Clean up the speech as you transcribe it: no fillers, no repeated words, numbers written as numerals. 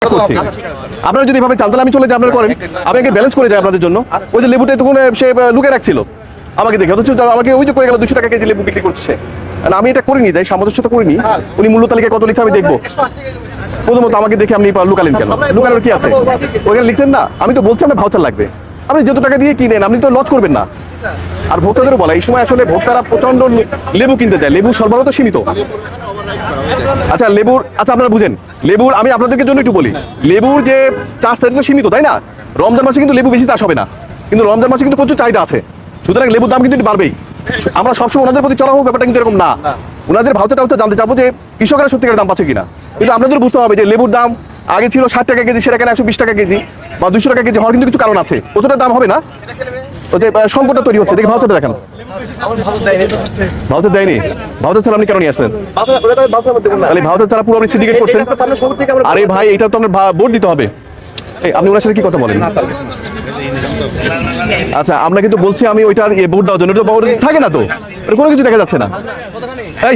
করছি। আপনারা যদি এভাবে চান তাহলে আমি চলে যাই, আপনারা করেন, আমি আগে ব্যালেন্স করে যাই আপনাদের জন্য। ওই যে লেবুটা তখন সে লুকে রাখছিল আমাকে দেখে, অথচ আমাকে ওই যে করে গেল 200 টাকা কেজি লেবু বিক্রি করছে। আমি এটা করিনি, যাই সামঞ্জস্যতা করিনি। উনি মূল্য তালিকায় কত লিখছে আমি দেখবো। প্রথমত আমাকে দেখে আপনি লুকালেন কেন? লুকানোর কি আছে? ওখানে লিখছেন না, আমি তো বলছি আপনার ভাউচার লাগবে, আপনি যত টাকা দিয়ে কিনেন আপনি তো লস করবেন না। আর ভোক্তাদেরও বলা, এই সময় আসলে ভোক্তারা প্রচন্ড লেবু কিনতে চায়, লেবু সরবরাহ তো সীমিত। আচ্ছা লেবুর, আচ্ছা আপনারা বুঝেন, লেবুর আমি আপনাদেরকে জন্য একটু বলি, লেবুর যে চাষটা তো সীমিত, তাই না? রমজান মাসে কিন্তু লেবু বেশি চাষ হবে না, কিন্তু রমজান মাসে কিন্তু প্রচুর চাহিদা আছে, সুতরাং লেবুর দাম কিন্তু একটু বাড়বেই। আমরা সবসময় ওনাদের প্রতি চড়া হোক ব্যাপারটা কিন্তু এরকম না। ওনাদের ভাউচারটা হচ্ছে জানতে চাবো যে কৃষকরা সত্যিকার দাম পাচ্ছে কিনা। কিন্তু আপনাদের বুঝতে হবে যে লেবুর দাম আগে ছিল 60 টাকা কেজি, সেটা কেন 120 টাকা কেজি বা 200 টাকা কেজি হওয়ার কিন্তু কিছু কারণ আছে। কতটা দাম হবে না, ওই যে সংকটটা তৈরি হচ্ছে। দেখি ভাউচারটা দেখান। ভাউচার দেয়নি? ভাউচার ছাড়া আপনি কেন নিয়ে আসলেন? তাহলে ভাউচার ছাড়া পুরো আপনি সিন্ডিকেট করছেন। আরে ভাই, এটা তো আপনার ভোট দিতে হবে। আপনি ওনার সাথে কি কথা বলেন? আচ্ছা আমরা কিন্তু বলছি আমি ওইটার ভোট দেওয়ার জন্য, থাকে না তো কোনো কিছু দেখা যাচ্ছে না। এই